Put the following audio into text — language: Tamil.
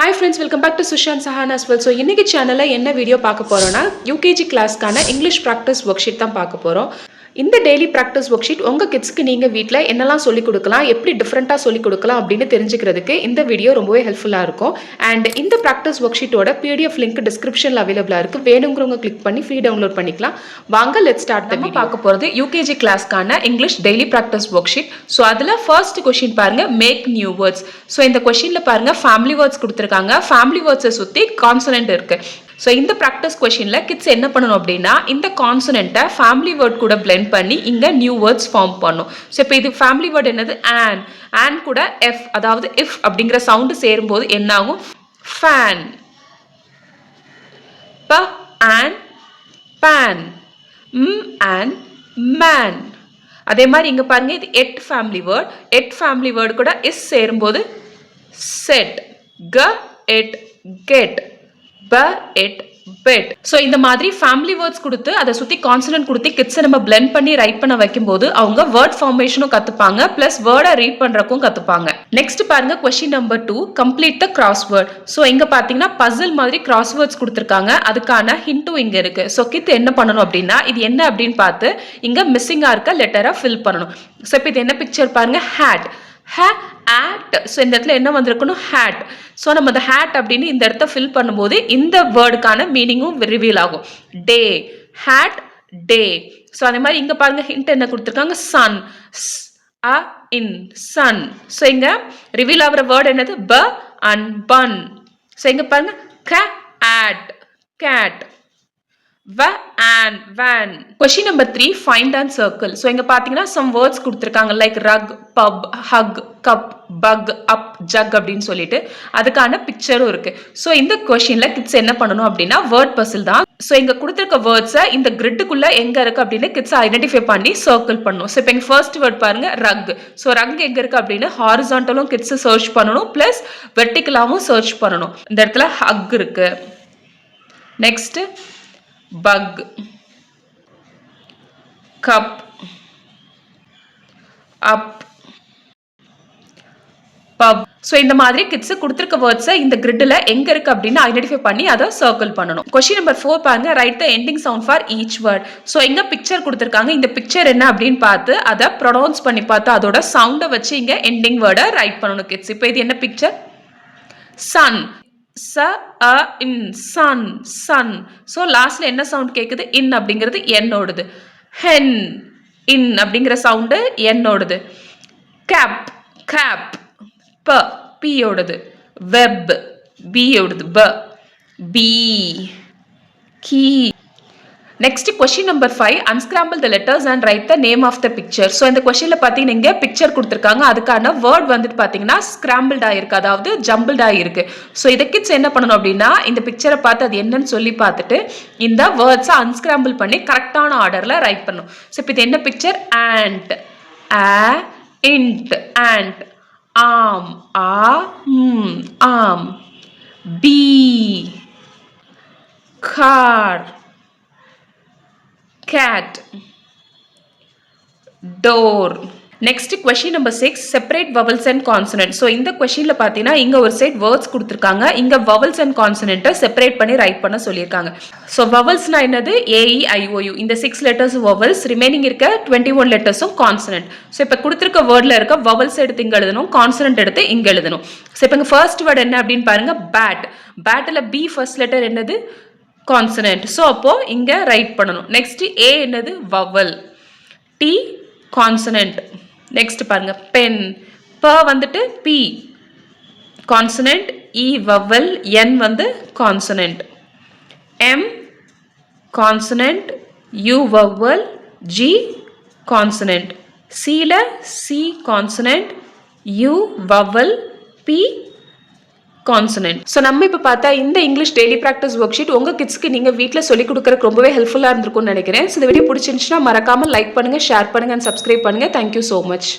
Hi friends, welcome back to Sushan Sahan as well. So இன்னைக்கு சேனல்ல என்ன வீடியோ பார்க்க போறோம்னா UKG கிளாஸ்க்கான இங்கிலீஷ் பிராக்டிஸ் ஒர்க் ஷீட் தான் பார்க்க போறோம். இந்த டெய்லி பிராக்டிஸ் ஒர்க் ஷீட் உங்க கிட்ஸ்க்கு நீங்க வீட்ல என்னெல்லாம் சொல்லி கொடுக்கலாம், எப்படி டிஃபரெண்டா சொல்லி கொடுக்கலாம் அப்படின்னு தெரிஞ்சுக்கிறதுக்கு இந்த வீடியோ ரொம்பவே ஹெல்ப்ஃபுல்லா இருக்கும். அண்ட் இந்த பிராக்டிஸ் ஒர்க் ஷீட்டோட PDF லிங்க் டிஸ்கிரிப்ஷன்ல அவைலபிளா இருக்கு. வேணுங்கிறவங்க கிளிக் பண்ணி ஃப்ரீ டவுன்லோட் பண்ணிக்கலாம். வாங்க லெட்ஸ் ஸ்டார்ட். நம்ம பார்க்க போறது UKG கிளாஸ்க்கான English daily practice worksheet. So அதுல ஃபர்ஸ்ட் கொஸ்டின் பாருங்க, மேக் நியூ வேர்ட்ஸ். ஸோ இந்த கொஸ்டின்ல பாருங்க ஃபேமிலி வேர்ட்ஸ் கொடுத்துருக்காங்க. ஃபேமிலி வேர்ட்ஸை சுத்தி கான்சனன்ட் இருக்கு. ஸோ இந்த ப்ராக்டிஸ் கொஸ்டினில் கிட்ஸ் என்ன பண்ணணும் அப்படின்னா இந்த கான்சனண்ட்டை ஃபேமிலி வேர்ட் கூட பிளெண்ட் பண்ணி இங்கே நியூ வேர்ட்ஸ் ஃபார்ம் பண்ணும். ஸோ இப்போ இது ஃபேமிலி வேர்ட் என்னது ஆன் கூட எஃப், அதாவது இஃப் அப்படிங்கிற சவுண்டு சேரும்போது என்ன ஆகும்? ஃபேன், ப அண்ட் பேன், அண்ட் மேன். அதே மாதிரி இங்கே பாருங்க, இது எட் ஃபேமிலி வேர்டு கூட இஸ் சேரும்போது செட், க எட் கெட், பெட். ஸோ இந்த மாதிரி ஃபேமிலி வேர்ட்ஸ் கொடுத்து அதை சுற்றி கான்சனன்ட் கொடுத்து கிட்ஸை நம்ம பிளெண்ட் பண்ணி ரைட் பண்ண வைக்கும்போது அவங்க வேர்ட் ஃபார்மேஷனும் கற்றுப்பாங்க, ப்ளஸ் வேர்டை ரீட் பண்ணுறக்கும் கற்றுப்பாங்க. நெக்ஸ்ட் பாருங்க, question number 2, complete the crossword. So இங்கே பார்த்தீங்கன்னா பசில் மாதிரி கிராஸ்வேர்ட்ஸ் கொடுத்துருக்காங்க, அதுக்கான ஹிண்ட்டும் இங்கே இருக்கு. ஸோ கிட் என்ன பண்ணணும் அப்படின்னா இது என்ன அப்படின்னு பார்த்து இங்கே மிஸ்ஸிங்காக இருக்க லெட்டரை ஃபில் பண்ணணும். ஸோ இப்போ இது என்ன பிக்சர் பாருங்க, ஹேட், hat. ஸோ இந்த இடத்துல என்ன வந்திருக்கணும்? ஹேட். ஸோ நம்ம அந்த ஹேட் அப்படின்னு இந்த இடத்த ஃபில் பண்ணும்போது இந்த வேர்டுக்கான மீனிங்கும் ரிவீல் ஆகும். டே, ஹேட் டே. ஸோ அதே மாதிரி இங்கே பாருங்க, ஹிண்ட் என்ன கொடுத்துருக்காங்க? Sun, in sun. ஸோ இங்கே ரிவீல் ஆகிற வேர்டு என்னது? ப அண்ட் பன். ஸோ இங்கே பாருங்க, cat, cat, van. Question number 3, find and circle. So இங்க பாத்தீங்கன்னா some words கொடுத்திருக்காங்க like rug, pub, hug, cup, bug, up, jug அப்படின்னு சொல்லிட்டு அதுக்கான பிக்சரும் இருக்கு. ஸோ இந்த கொஸ்டின்ல கிட்ஸ் என்ன பண்ணணும் அப்படின்னா வேர்ட் பசில் தான். ஸோ இங்க கொடுத்திருக்க வேர்ட்ஸை இந்த கிரிட்டுக்குள்ள எங்க இருக்கு அப்படின்னு கிட்ஸ் ஐடென்டிஃபை பண்ணி சர்க்கிள் பண்ணணும். ஸோ இப்போ எங்க ஃபர்ஸ்ட் வேர்ட் பாருங்க, ரக். ஸோ ரக் எங்க இருக்கு அப்படின்னு ஹாரிசான்டலும் கிட்ஸ் சர்ச் பண்ணணும், பிளஸ் வெர்டிகலாவும் சர்ச் பண்ணணும். இந்த இடத்துல ஹக் இருக்கு. Next bug, cup, up, pub. So இந்த மாதிரி கிட்ஸ் கொடுத்துருக்க வேர்ட்ஸை இந்த கிரிட்டில் எங்க இருக்கு அப்படின்னு ஐடென்டிஃபை பண்ணி அதை சர்க்கிள் பண்ணணும். கொஸ்டின் நம்பர் 4 பாருங்க, right the ending sound for each word. So எங்க பிக்சர் கொடுத்துருக்காங்க, இந்த பிக்சர் என்ன அப்படின்னு பார்த்து அதை ப்ரொனவுன்ஸ் பண்ணி பார்த்து அதோட சவுண்டை வச்சு இங்க எண்டிங் வேர்டை ரைட் பண்ணணும் கிட்ஸ். இப்போ இது என்ன picture? Sun, sun, sun. So லாஸ்ட்ல என்ன சவுண்ட் கேட்குது? இன் அப்படிங்கிறது என்னோடது. ஹென், இன் அப்படிங்கிற சவுண்டு என்னோடது. கேப், கேப், ப பியோடது. வெப், பியோடது. B, key. Next question number 5, unscramble the letters and write the name of the picture. So இந்த கொஸ்டின்ல பார்த்தீங்கன்னா இங்கே பிக்சர் கொடுத்துருக்காங்க, அதுக்கான வேர்ட் வந்துட்டு பார்த்தீங்கன்னா ஸ்கிராம்பிள்ட் ஆயிருக்கு, அதாவது ஜம்பிள்ட் ஆயிருக்கு. ஸோ இதை கிட்ஸ் என்ன பண்ணணும் அப்படின்னா இந்த பிக்சரை பார்த்து அது என்னன்னு சொல்லி பார்த்துட்டு இந்த வேர்ட்ஸை அன்ஸ்கிராம்பிள் பண்ணி கரெக்டான ஆர்டரில் ரைட் பண்ணணும். ஸோ இப்போ இது என்ன பிக்சர்? And, int, ant. ஆம், ஆம். B, car, cat, door. Next question number 6, separate vowels and consonants. So இந்த questionல பார்த்தீங்கன்னா இங்க ஒரு செட் வேர்ட்ஸ் கொடுத்துருக்காங்க, இங்க vowels and consonant செப்பரேட் பண்ணி ரைட் பண்ண சொல்லியிருக்காங்க. ஸோ vowelsனா என்னது? AEIOU. இந்த 6 letters vowels, ரிமைனிங் இருக்க 21 letters கான்சனன்ட். ஸோ இப்போ கொடுத்துருக்க வேர்ட்ல இருக்க vowels எடுத்து இங்க எழுதணும், கான்சனன்ட் எடுத்து இங்க எழுதணும். ஸோ இப்போ இங்க ஃபர்ஸ்ட் வேர்ட் என்ன அப்படின்னு பாருங்க, பேட். பேட்ல B ஃபர்ஸ்ட் லெட்டர் என்னது? கான்சனன்ட். ஸோ அப்போ இங்க ரைட் பண்ணணும். நெக்ஸ்ட் ஏ என்னது? வவல். D consonant. நெக்ஸ்ட் பாருங்க, பென். ப வந்துட்டு P consonant, E vowel, N வந்து consonant. M consonant, U vowel, G consonant. சில C consonant, U vowel, P consonant. So நம்ம இப்போ பார்த்தா இந்த English daily practice worksheet உங்கள் கிட்ஸ்க்கு நீங்கள் வீட்டில் சொல்லிக் கொடுக்குறதுக்கு ரொம்பவே ஹெல்ப்ஃபுல்லாக இருந்திருக்கும்னு நினைக்கிறேன். ஸோ இந்த வீடியோ பிடிச்சிருந்துச்சுன்னா மறக்காமல் லைக் பண்ணுங்கள், ஷேர் பண்ணுங்கள் அண்ட் சப்ஸ்கிரைப் பண்ணுங்கள். Thank you so much.